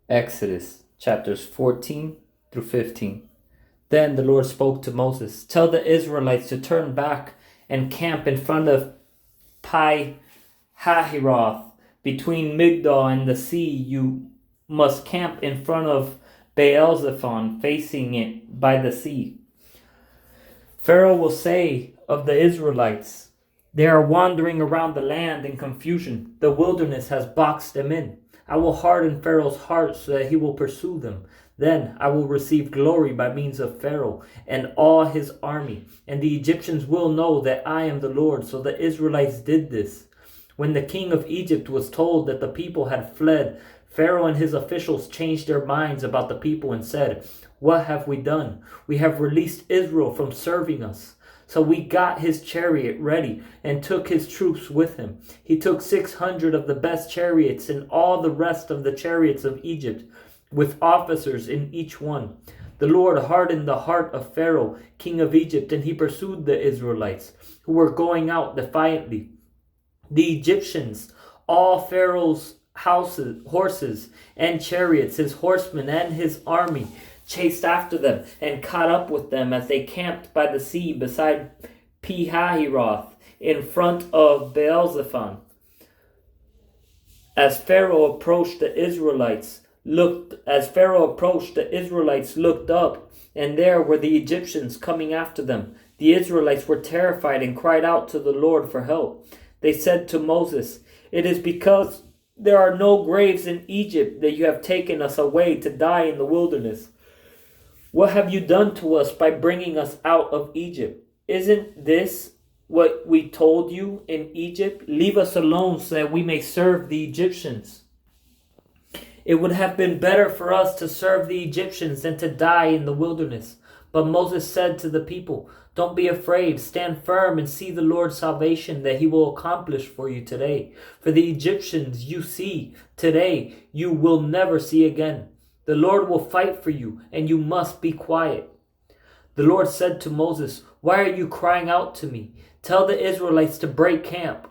Exodus chapters 14 through 15. Then the Lord spoke to Moses, "Tell the Israelites to turn back and camp in front of Pi Hahiroth, between Migdol and the sea. You must camp in front of Baal-zephon, facing it by the sea. Pharaoh will say of the Israelites, 'They are wandering around the land in confusion. The wilderness has boxed them in. I will harden Pharaoh's heart so that he will pursue them. Then I will receive glory by means of Pharaoh and all his army, and the Egyptians will know that I am the Lord.' So the Israelites did this. When the king of Egypt was told that the people had fled, Pharaoh and his officials changed their minds about the people and said, 'What have we done? We have released Israel from serving us.' So we got his chariot ready and took his troops with him. He took 600 of the best chariots and all the rest of the chariots of Egypt, with officers in each one. The Lord hardened the heart of Pharaoh, king of Egypt, and he pursued the Israelites, who were going out defiantly. The Egyptians, all Pharaoh's horses and chariots, his horsemen and his army, chased after them and caught up with them as they camped by the sea beside Pi-hahiroth in front of Baal-zephon. As Pharaoh approached, the Israelites looked up, and there were the Egyptians coming after them. The Israelites were terrified and cried out to the Lord for help. They said to Moses, 'It is because there are no graves in Egypt that you have taken us away to die in the wilderness. What have you done to us by bringing us out of Egypt? Isn't this what we told you in Egypt? Leave us alone so that we may serve the Egyptians. It would have been better for us to serve the Egyptians than to die in the wilderness.' But Moses said to the people, 'Don't be afraid. Stand firm and see the Lord's salvation that he will accomplish for you today. For the Egyptians you see today, you will never see again. The Lord will fight for you, and you must be quiet.' The Lord said to Moses, 'Why are you crying out to me? Tell the Israelites to break camp.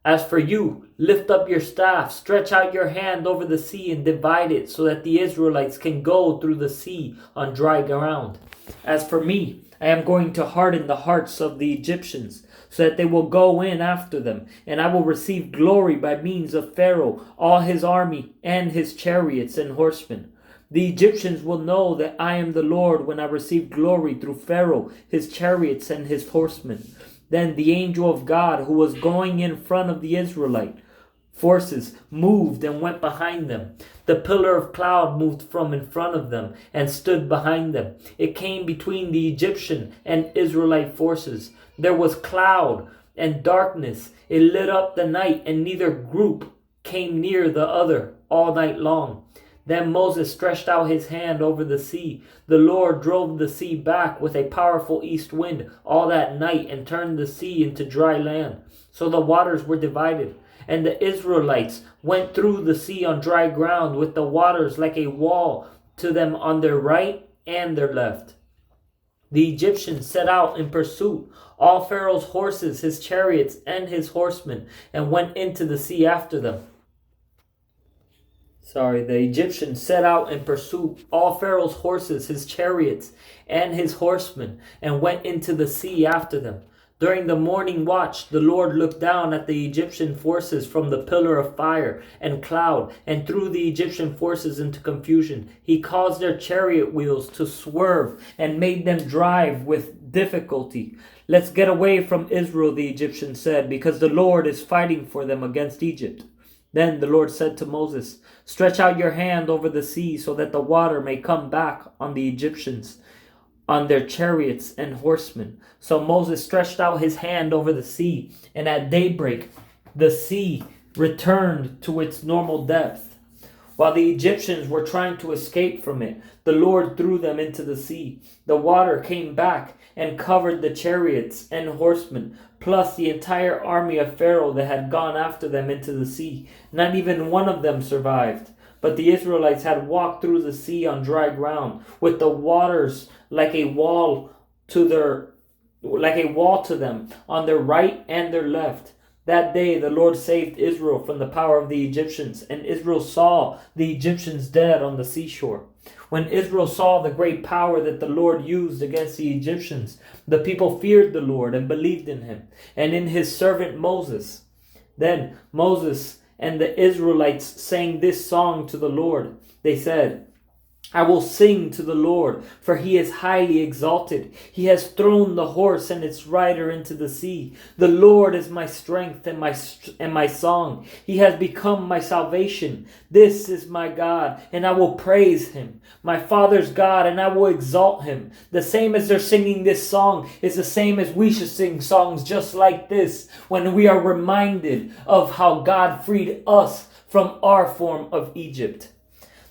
As for you, lift up your staff, stretch out your hand over the sea and divide it so that the Israelites can go through the sea on dry ground. As for me, I am going to harden the hearts of the Egyptians so that they will go in after them, and I will receive glory by means of Pharaoh, all his army, and his chariots and horsemen. The Egyptians will know that I am the Lord when I receive glory through Pharaoh, his chariots, and his horsemen.' Then the angel of God, who was going in front of the Israelite forces, moved and went behind them. The pillar of cloud moved from in front of them and stood behind them. It came between the Egyptian and Israelite forces. There was cloud and darkness. It lit up the night, and neither group came near the other all night long. Then Moses stretched out his hand over the sea. The Lord drove the sea back with a powerful east wind all that night and turned the sea into dry land. So the waters were divided, and the Israelites went through the sea on dry ground with the waters like a wall to them on their right and their left. The Egyptians set out in pursuit, all Pharaoh's horses, his chariots, and his horsemen, and went into the sea after them. The Egyptians set out in pursuit, all Pharaoh's horses, his chariots, and his horsemen, and went into the sea after them. During the morning watch, the Lord looked down at the Egyptian forces from the pillar of fire and cloud, and threw the Egyptian forces into confusion. He caused their chariot wheels to swerve and made them drive with difficulty. 'Let's get away from Israel,' the Egyptians said, 'because the Lord is fighting for them against Egypt.' Then the Lord said to Moses, 'Stretch out your hand over the sea so that the water may come back on the Egyptians, on their chariots and horsemen.' So Moses stretched out his hand over the sea, and at daybreak the sea returned to its normal depth. While the Egyptians were trying to escape from it, the Lord threw them into the sea. The water came back and covered the chariots and horsemen, plus the entire army of Pharaoh that had gone after them into the sea. Not even one of them survived. But the Israelites had walked through the sea on dry ground, with the waters like a wall to them on their right and their left. That day the Lord saved Israel from the power of the Egyptians, and Israel saw the Egyptians dead on the seashore. When Israel saw the great power that the Lord used against the Egyptians, the people feared the Lord and believed in him and in his servant Moses. Then Moses and the Israelites sang this song to the Lord. They said, I will sing to the Lord, for he is highly exalted. He has thrown the horse and its rider into the sea. The Lord is my strength and my song. He has become my salvation. This is my God, and I will praise him. My father's God, and I will exalt him. The same as they're singing this song is the same as we should sing songs just like this when we are reminded of how God freed us from our form of Egypt.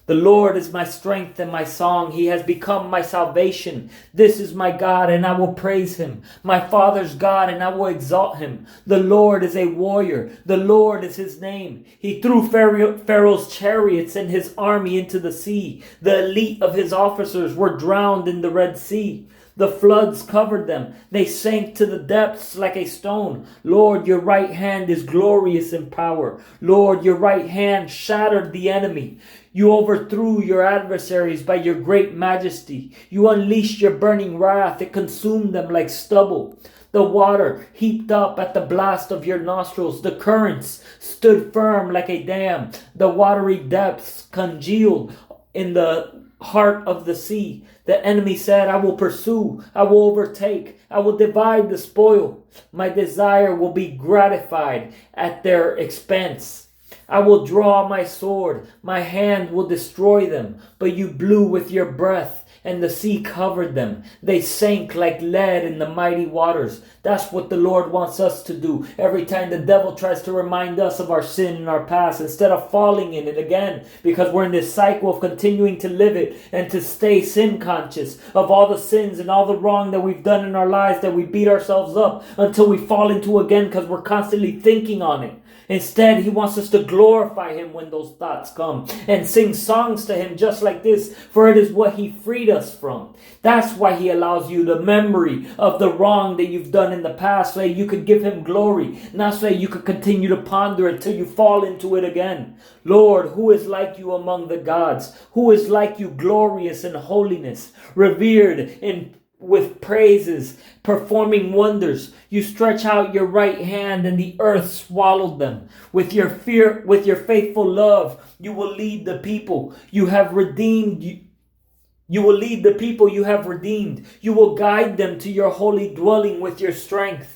The Lord is my strength and my song. He has become my salvation. This is my God, and I will praise him. My father's God, and I will exalt him. The Lord is a warrior. The Lord is his name. He threw Pharaoh's chariots and his army into the sea. The elite of his officers were drowned in the Red Sea. The floods covered them. They sank to the depths like a stone. Lord, your right hand is glorious in power. Lord, your right hand shattered the enemy. You overthrew your adversaries by your great majesty. You unleashed your burning wrath. It consumed them like stubble. The water heaped up at the blast of your nostrils. The currents stood firm like a dam. The watery depths congealed in the heart of the sea. The enemy said, I will pursue, I will overtake, I will divide the spoil. My desire will be gratified at their expense. I will draw my sword, my hand will destroy them. But you blew with your breath, and the sea covered them. They sank like lead in the mighty waters. That's what the Lord wants us to do. Every time the devil tries to remind us of our sin and our past, instead of falling in it again, because we're in this cycle of continuing to live it and to stay sin conscious of all the sins and all the wrong that we've done in our lives, that we beat ourselves up until we fall into again because we're constantly thinking on it. Instead, he wants us to glorify him when those thoughts come and sing songs to him just like this, for it is what he freed us from. That's why he allows you the memory of the wrong that you've done in the past, so that you could give him glory, not so that you could continue to ponder it till you fall into it again. Lord, who is like you among the gods? Who is like you, glorious in holiness, revered in with praises, performing wonders? You stretch out your right hand, and the earth swallowed them. With your faithful love, you will lead the people you have redeemed. You will lead the people you have redeemed. You will guide them to your holy dwelling with your strength.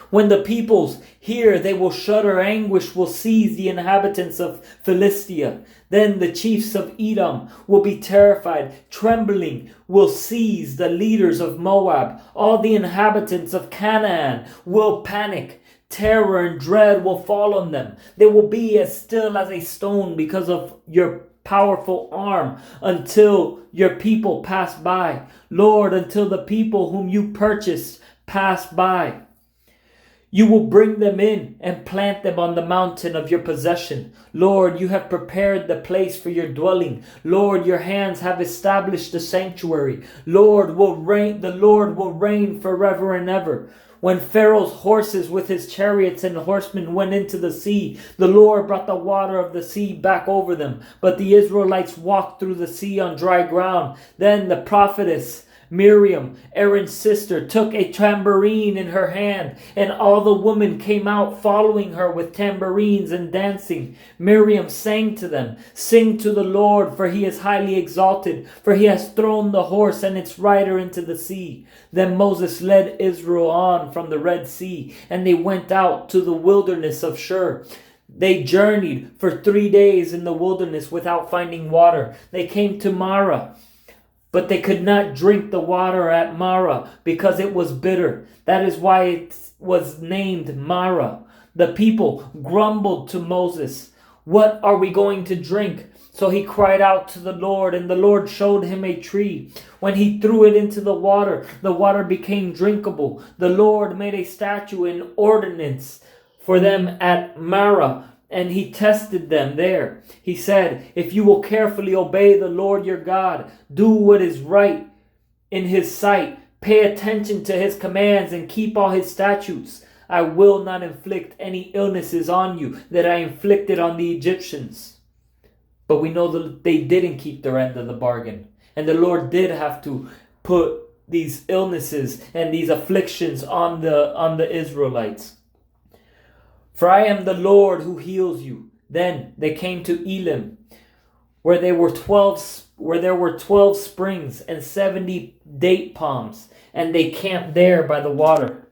When the peoples hear, they will shudder. Anguish will seize the inhabitants of Philistia. Then the chiefs of Edom will be terrified. Trembling will seize the leaders of Moab. All the inhabitants of Canaan will panic. Terror and dread will fall on them. They will be as still as a stone because of your powerful arm until your people pass by. Lord, until the people whom you purchased pass by. You will bring them in and plant them on the mountain of your possession. Lord, you have prepared the place for your dwelling. Lord, your hands have established the sanctuary. The Lord will reign forever and ever. When Pharaoh's horses with his chariots and horsemen went into the sea, the Lord brought the water of the sea back over them. But the Israelites walked through the sea on dry ground. Then the prophetess Miriam, Aaron's sister, took a tambourine in her hand, and all the women came out following her with tambourines and dancing. Miriam sang to them, "Sing to the Lord, for he is highly exalted, for he has thrown the horse and its rider into the sea." Then Moses led Israel on from the Red Sea, and they went out to the wilderness of Shur. They journeyed for 3 days in the wilderness without finding water. They came to Marah, but they could not drink the water at Marah because it was bitter. That is why it was named Marah. The people grumbled to Moses, "What are we going to drink?" So he cried out to the Lord, and the Lord showed him a tree. When he threw it into the water became drinkable. The Lord made a statute and ordinance for them at Marah, and he tested them there. He said, "If you will carefully obey the Lord your God, do what is right in his sight, pay attention to his commands, and keep all his statutes, I will not inflict any illnesses on you that I inflicted on the Egyptians. But we know that they didn't keep their end of the bargain. And the Lord did have to put these illnesses and these afflictions on the Israelites. For I am the Lord who heals you. Then they came to Elim, where there were 12 springs and 70 date palms, and they camped there by the water.